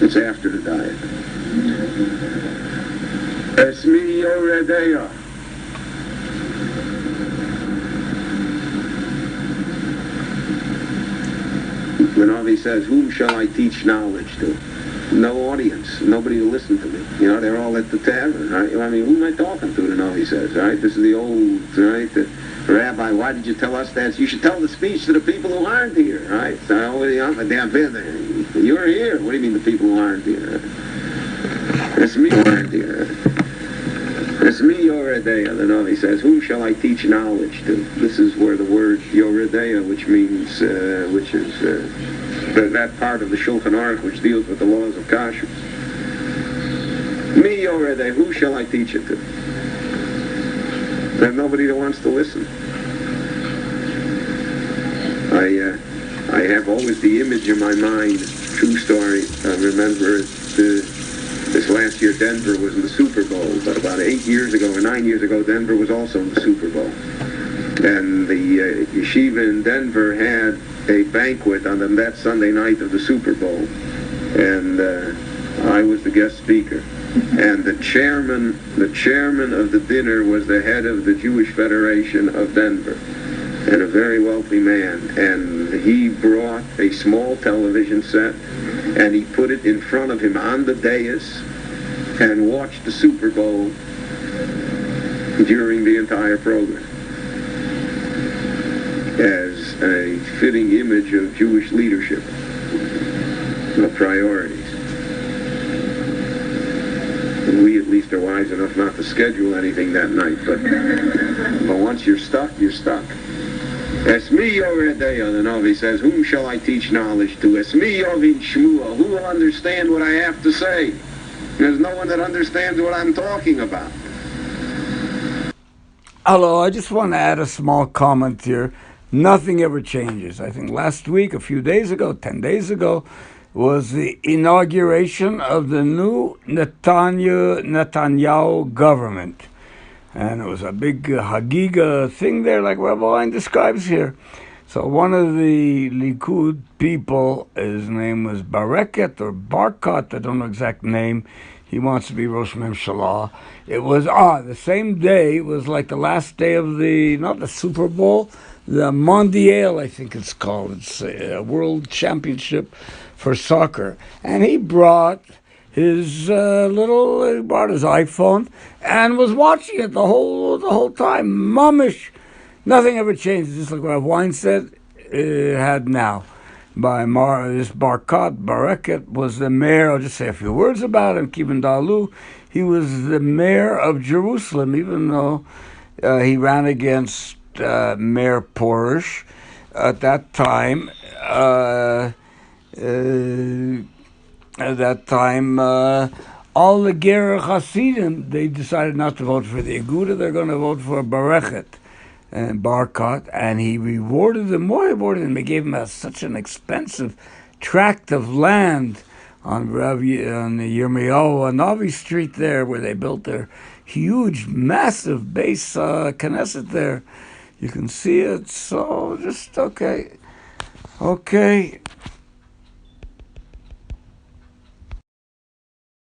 It's after the diet. Esmi Yoredeya. The Navi says, whom shall I teach knowledge to? No audience, nobody to listen to me. You know, they're all at the tavern, right? I mean, who am I talking to, the Navi says, right? This is the old, right? The Rabbi, why did you tell us that? You should tell the speech to the people who aren't here, right? So, you're here. What do you mean the people who aren't here? It's me who aren't here. It's me, Yoredeya, the Navi says, whom shall I teach knowledge to? This is where the word Yoredeya, which means, which is that part of the Shulchan Aruch which deals with the laws of kashrus. Me, Yoredeya, who shall I teach it to? There's nobody that wants to listen. I have always the image in my mind, true story. I remember this last year Denver was in the Super Bowl, but about 8 years ago or 9 years ago, Denver was also in the Super Bowl. And the yeshiva in Denver had a banquet on that Sunday night of the Super Bowl. And I was the guest speaker. And the chairman of the dinner was the head of the Jewish Federation of Denver, and a very wealthy man. And he brought a small television set, and he put it in front of him on the dais, and watched the Super Bowl during the entire program, as a fitting image of Jewish leadership, of priorities. We at least are wise enough not to schedule anything that night, but once you're stuck, you're stuck. Esmi Yoredeya, the Navi says, whom shall I teach knowledge to? Esmi Yovin Shmuel, who will understand what I have to say? There's no one that understands what I'm talking about. Hello, I just want to add a small comment here. Nothing ever changes. I think last week, a few days ago, 10 days ago, was the inauguration of the new Netanyahu government. And it was a big Hagiga thing there, like Rabbi Wein describes here. So one of the Likud people, his name was Bareket or Barkat, I don't know exact name. He wants to be Rosh Mimshalah. It was, the same day, it was like the last day of not the Super Bowl, the Mondial, I think it's called. It's a world championship for soccer. And he brought his he brought his iPhone and was watching it the whole time. Mamish. Nothing ever changes. Just like what Wein said, it had now. By this Bareket was the mayor. I'll just say a few words about him. Kivin Dalu. He was the mayor of Jerusalem, even though he ran against Mayor Porush at that time. All the Ger Hasidim, they decided not to vote for the Aguda. They're going to vote for Bareket and Barkat, and he rewarded them. More rewarded them. He gave him such an expensive tract of land on the Yirmiyahu Navi Street there, where they built their huge, massive base Knesset there. You can see it. So just okay.